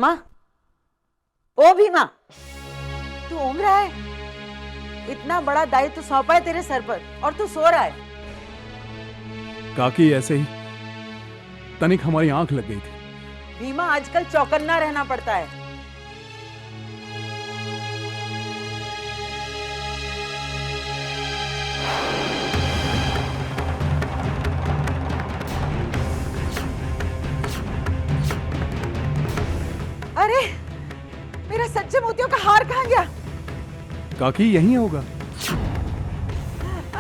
भीमा, ओ भीमा, तू ऊँघ रहा है? इतना बड़ा दायित्व सौंपा है तेरे सर पर और तू सो रहा है। काकी ऐसे ही तनिक हमारी आंख लग गई थी। भीमा, आजकल चौकन्ना रहना पड़ता है। अरे, मेरा सच्चे मोतियों का हार कहाँ गया? काकी यहीं होगा।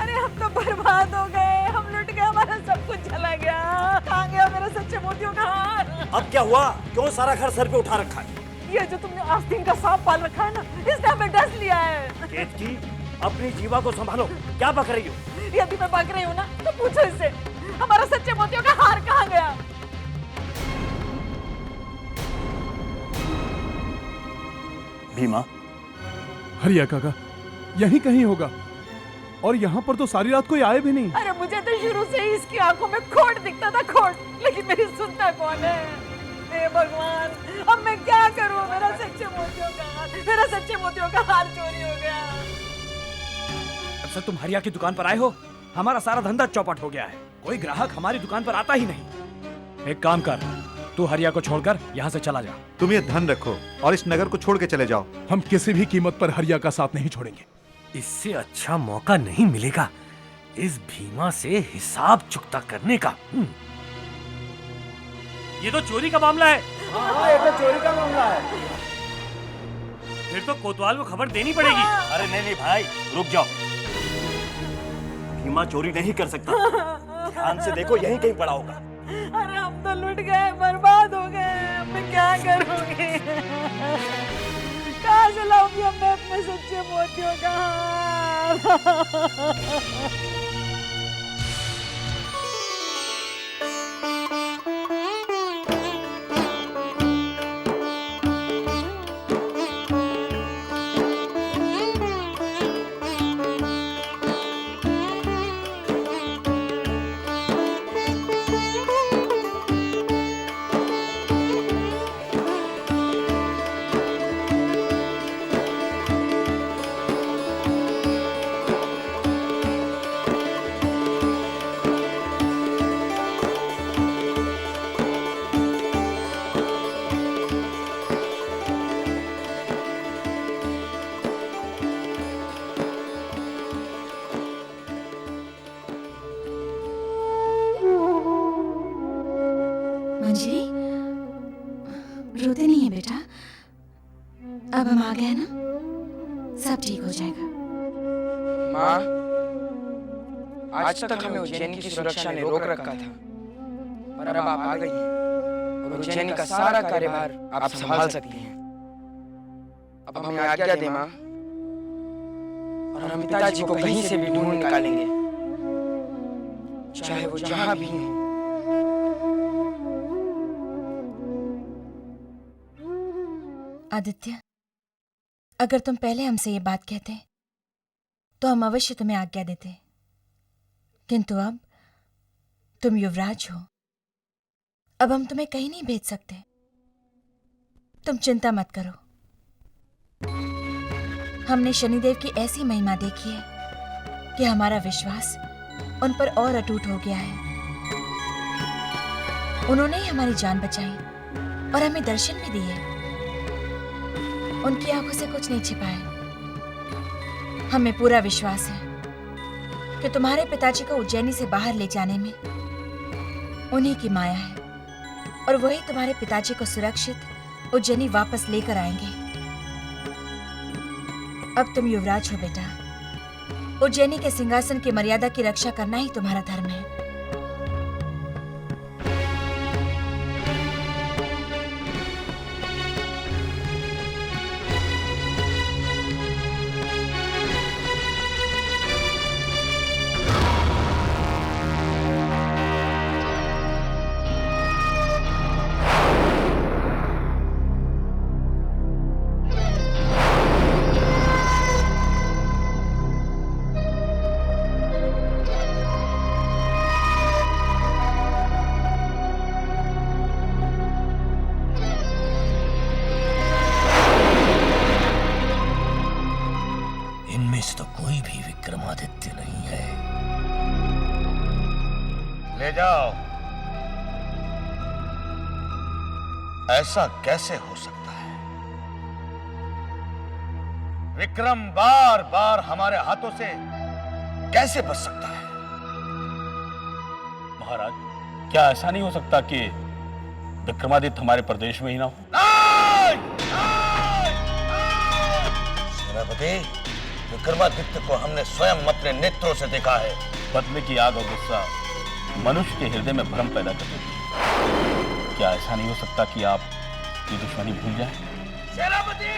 अरे हम तो बर्बाद हो गए, हम लुट गए, हमारा सब कुछ चला गया। कहाँ गया मेरा सच्चे मोतियों का हार? अब क्या हुआ? क्यों सारा घर सर पे उठा रखा है? ये जो तुमने आस्तीन का सांप पाल रखा है ना, इसने हमें डस लिया है। केतकी, अपनी जीवा को संभालो। क्या बक रही हो? यदि मैं बक रही हूँ ना, तो पूछो इससे, हमारा सच्चे मोतियों का हार कहाँ गया? भीमा, हरिया काका यहीं कहीं होगा, और यहाँ पर तो सारी रात कोई आए भी नहीं। अरे मुझे तो शुरू से ही इसकी आंखों में खोट दिखता था, खोट, लेकिन मेरी सुनता कौन है? हे भगवान, अब मैं क्या करूं? मेरा सच्चे मोतियों का हार चोरी हो गया। अब से तुम हरिया की दुकान पर आए हो, हमारा सारा धंधा चौपट हो गया है। कोई ग्राहक हमारी दुकान पर आता ही नहीं। एक काम कर, तू हरिया को छोड़कर यहाँ से चला जा। तुम ये धन रखो और इस नगर को छोड़ के चले जाओ। हम किसी भी कीमत पर हरिया का साथ नहीं छोड़ेंगे। इससे अच्छा मौका नहीं मिलेगा इस भीमा से हिसाब चुकता करने का। ये तो चोरी का मामला है। हाँ, ये तो चोरी का मामला है। फिर तो कोतवाल को खबर देनी पड़ेगी। अरे नहीं भाई, रुक जाओ। भीमा चोरी नहीं कर सकता। ध्यान से देखो, यहीं कहीं पड़ा होगा। अरे हम तो लुट गए, बर्बाद हो गए, मैं क्या करूंगी? कहाँ से लाऊंगी मैं अपने सच्चे मोतियों का हार? मंजरी, रोते नहीं है बेटा। अब हम आ गए ना, सब ठीक हो जाएगा। माँ, आज तक हमें उज्जैनी की सुरक्षा ने रोक रखा था, पर अब आप आ गई हैं और उज्जैनी का सारा कार्यभार आप संभाल सकती हैं। अब हमें आज्ञा दे माँ, और हम पिताजी को कहीं से भी ढूंढ निकालेंगे, चाहे वो जहां भी हो। आदित्य, अगर तुम पहले हमसे ये बात कहते तो हम अवश्य तुम्हें आज्ञा देते, किंतु अब तुम युवराज हो, अब हम तुम्हें कहीं नहीं भेज सकते। तुम चिंता मत करो। हमने शनिदेव की ऐसी महिमा देखी है कि हमारा विश्वास उन पर और अटूट हो गया है। उन्होंने ही हमारी जान बचाई और हमें दर्शन भी दिए। उनकी आंखों से कुछ नहीं छिपाया। हमें पूरा विश्वास है कि तुम्हारे पिताजी को उज्जैनी से बाहर ले जाने में उन्हीं की माया है, और वही तुम्हारे पिताजी को सुरक्षित उज्जैनी वापस लेकर आएंगे। अब तुम युवराज हो बेटा। उज्जैनी के सिंहासन की मर्यादा की रक्षा करना ही तुम्हारा धर्म है। आज तो कोई भी विक्रमादित्य नहीं है। ले जाओ। ऐसा कैसे हो सकता है? विक्रम बार बार हमारे हाथों से कैसे बच सकता है? महाराज, क्या ऐसा नहीं हो सकता कि विक्रमादित्य हमारे प्रदेश में ही ना हो? सेनापति, विक्रमादित्य को हमने स्वयं अपने नेत्रों से देखा है। बदले की आग और गुस्सा मनुष्य के हृदय में भ्रम पैदा कर देती है। क्या ऐसा नहीं हो सकता कि आप ये दुश्मनी भूल जाएं? सेनापति,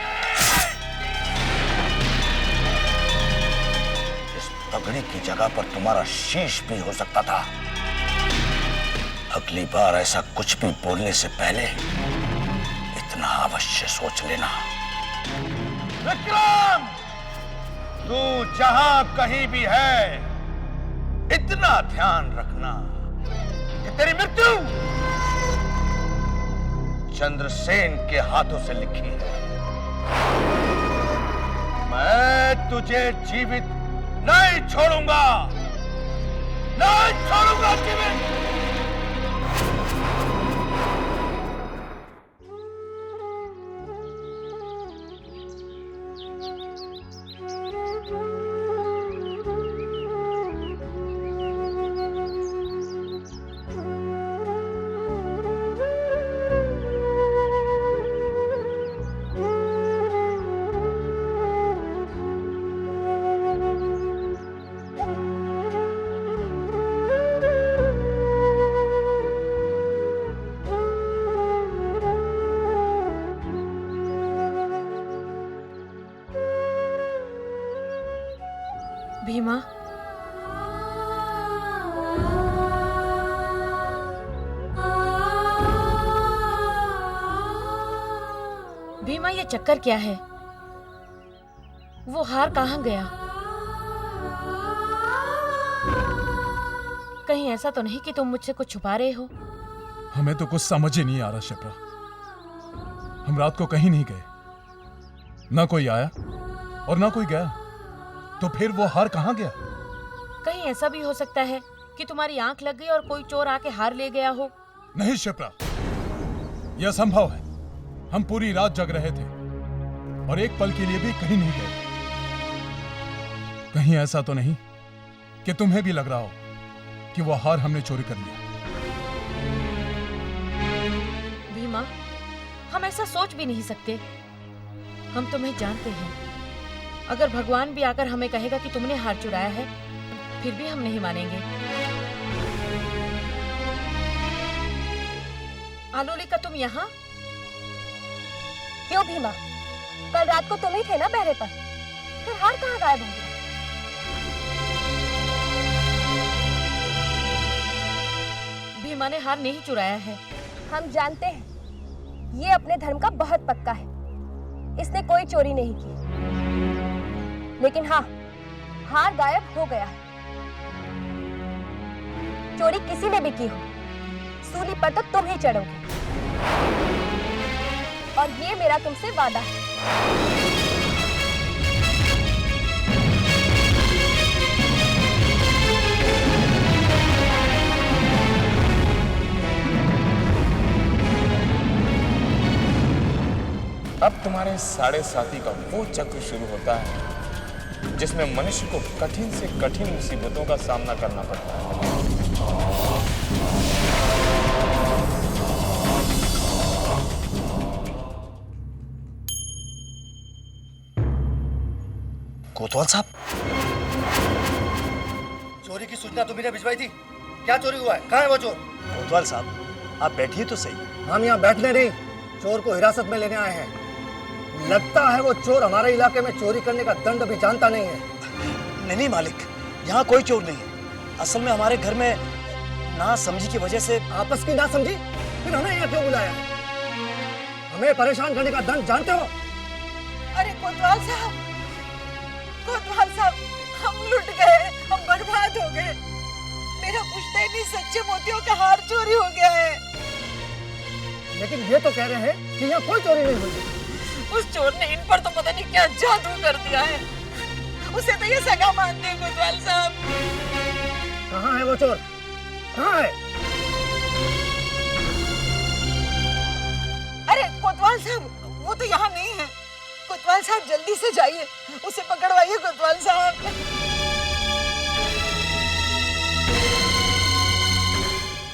इस पगड़ी की जगह पर तुम्हारा शीश भी हो सकता था। अगली बार ऐसा कुछ भी बोलने से पहले इतना अवश्य सोच लेना। विक्रम, तू जहां कहीं भी है, इतना ध्यान रखना कि तेरी मृत्यु चंद्रसेन के हाथों से लिखी है। मैं तुझे जीवित नहीं छोड़ूंगा, नहीं छोड़ूंगा जीवित। भीमा, भीमा, ये चक्कर क्या है? वो हार कहाँ गया? कहीं ऐसा तो नहीं कि तुम मुझसे कुछ छुपा रहे हो? हमें तो कुछ समझ ही नहीं आ रहा शिप्रा। हम रात को कहीं नहीं गए, ना कोई आया और ना कोई गया, तो फिर वो हार कहाँ गया? कहीं ऐसा भी हो सकता है कि तुम्हारी आंख लग गई और कोई चोर आके हार ले गया हो। नहीं शिप्रा, यह असंभव है। हम पूरी रात जग रहे थे और एक पल के लिए भी कहीं नहीं गए। कहीं ऐसा तो नहीं कि तुम्हें भी लग रहा हो कि वो हार हमने चोरी कर लिया? भीमा, हम ऐसा सोच भी नहीं सकते। हम तुम्हें जानते हैं। अगर भगवान भी आकर हमें कहेगा कि तुमने हार चुराया है, फिर भी हम नहीं मानेंगे। आलोलिका, तुम यहाँ? क्यों भीमा? कल रात को तुम ही थे ना बहरे पर, फिर हार कहाँ गायब हो गया? भीमा ने हार नहीं चुराया है। हम जानते हैं, ये अपने धर्म का बहुत पक्का है। इसने कोई चोरी नहीं की। लेकिन हाँ, हार गायब हो गया है। चोरी किसी ने भी की हो, सूली पर तो तुम ही चढ़ोगे। और ये मेरा तुमसे वादा है। अब तुम्हारे साढ़े साथी का वो चक्र शुरू होता है जिसमें मनुष्य को कठिन से कठिन मुसीबतों का सामना करना पड़ता है। कोतवाल साहब, चोरी की सूचना तुम्ही ने भिजवाई थी। क्या चोरी हुआ है? कहाँ है वो चोर? कोतवाल साहब, आप बैठिए तो सही। हम यहाँ बैठने नहीं, चोर को हिरासत में लेने आए हैं। लगता है वो चोर हमारे इलाके में चोरी करने का दंड भी जानता नहीं है। नहीं मालिक, यहाँ कोई चोर नहीं है। असल में हमारे घर में ना समझी की वजह से। आपस की ना समझी? फिर हमें यहाँ क्यों बुलाया? हमें परेशान करने का दंड जानते हो? अरे कोतवाल साहब, कोतवाल साहब, हम लुट गए, हम बर्बाद हो गए। मेरा पुश्तैनी सच्चे मोतियों का हार चोरी हो गया है। लेकिन ये तो कह रहे हैं कि यहाँ कोई चोरी नहीं हुई। उस चोर ने इन पर तो पता नहीं क्या जादू कर दिया है। उसे तो ये सगा मानते हैं कोतवाल साहब। कहाँ है वो चोर? कहाँ है? अरे कोतवाल साहब, वो तो यहाँ नहीं है। कोतवाल साहब जल्दी से जाइए, उसे पकड़वाइए कोतवाल साहब।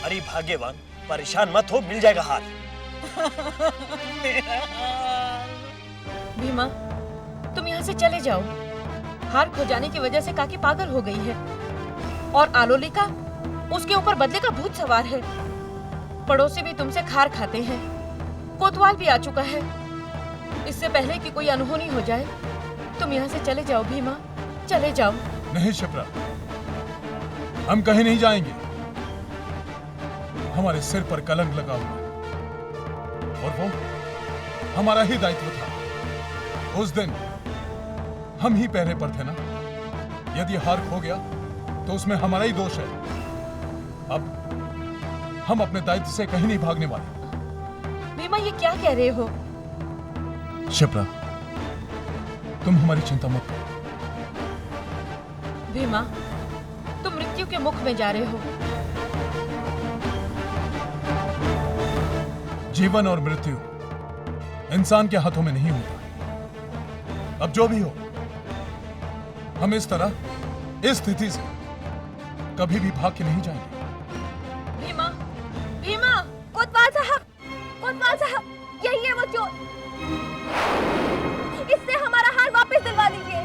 अरे भाग्यवान, परेशान मत हो, मिल जाएगा हार। भीमा, तुम यहाँ से चले जाओ। हार खो जाने की वजह से काकी पागल हो गई है और आलोलिका, उसके ऊपर बदले का भूत सवार है। पड़ोसी भी तुमसे खार खाते हैं। कोतवाल भी आ चुका है। इससे पहले कि कोई अनहोनी हो जाए, तुम यहाँ से चले जाओ भीमा, चले जाओ। नहीं शिप्रा, हम कहीं नहीं जाएंगे। हमारे सिर पर कलंक लगा हुआ है और वो हमारा ही दायित्व था। उस दिन हम ही पहरे पर थे ना। यदि हार खो गया तो उसमें हमारा ही दोष है। अब हम अपने दायित्व से कहीं नहीं भागने वाले। भीमा, ये क्या कह रहे हो? शिप्रा, तुम हमारी चिंता मत करो। भीमा, तुम मृत्यु के मुख में जा रहे हो। जीवन और मृत्यु इंसान के हाथों में नहीं होता। अब जो भी हो, हम इस तरह, इस स्थिति से कभी भी भाग के नहीं जाएंगे। भीमा, भीमा! कोतवाल साहब, कोतवाल साहब, यही है वो चोर। इससे हमारा हार वापस दिलवा दीजिए।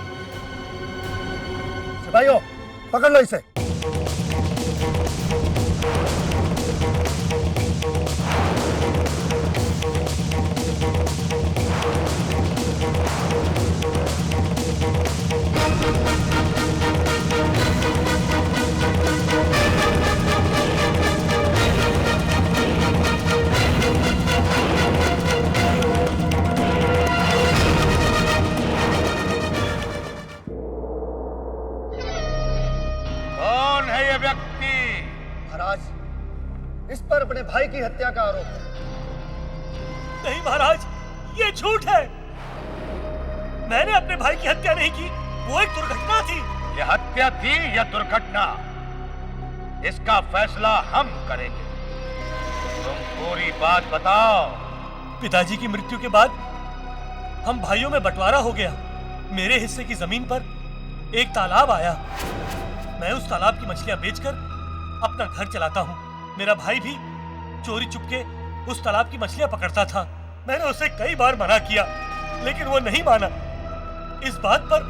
सिपाहियों, पकड़ लो इसे। कौन है ये व्यक्ति? महाराज, इस पर अपने भाई की हत्या का आरोप है। नहीं महाराज, ये झूठ है। मैंने अपने भाई की हत्या नहीं की, वो एक दुर्घटना थी। ये हत्या थी या दुर्घटना, इसका फैसला हम करेंगे। तुम पूरी बात बताओ। पिताजी की मृत्यु के बाद हम भाइयों में बंटवारा हो गया। मेरे हिस्से की जमीन पर एक तालाब आया। मैं उस तालाब की मछलियां बेचकर अपना घर चलाता हूँ। मेरा भाई भी चोरी चुपके उस तालाब की मछलियां पकड़ता था। मैंने उसे कई बार मना किया, लेकिन वो नहीं माना। इस बात पर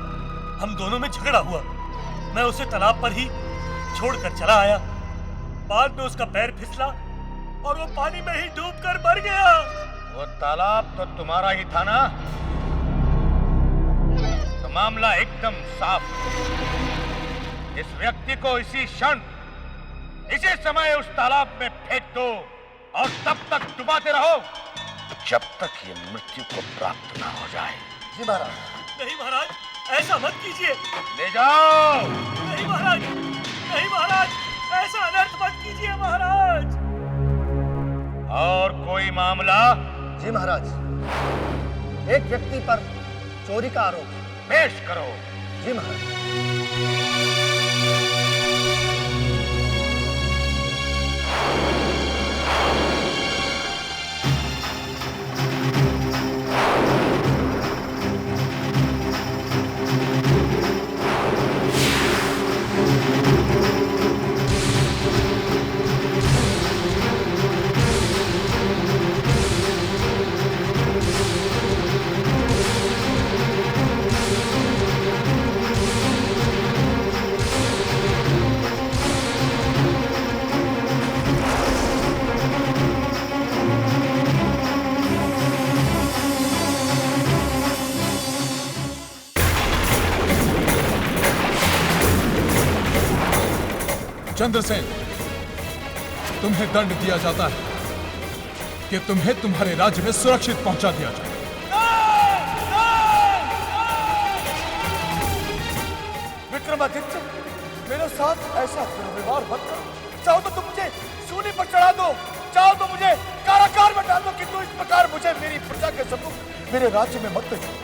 हम दोनों में झगड़ा हुआ। मैं उसे तालाब पर ही छोड़कर चला आया। बाद में उसका पैर फिसला और वो पानी में ही डूबकर मर गया। वो तालाब तो तुम्हारा ही था ना? तो मामला एकदम साफ। इस व्यक्ति को इसी क्षण, इसी समय उस तालाब में फेंक दो और तब तक डुबाते रहो जब तक ये मृत्यु को प्राप्त ना हो जाए। जी महाराज। नहीं महाराज, ऐसा मत कीजिए। ले जाओ। नहीं महाराज, नहीं महाराज, ऐसा अनर्थ मत कीजिए महाराज। और कोई मामला? जी महाराज, एक व्यक्ति पर चोरी का आरोप है। पेश करो। जी महाराज। चंद्रसेन, तुम्हें दंड दिया जाता है कि तुम्हें तुम्हारे राज्य में सुरक्षित पहुंचा दिया जाए। विक्रमादित्य, मेरे साथ ऐसा दुर्व्यवहार मत करो। चाहो तो तुम मुझे सूली पर चढ़ा दो, चाहो तो मुझे कारागार में डाल दो, किंतु इस प्रकार मुझे मेरी प्रजा के सम्मुख मेरे राज्य में मत भेजो।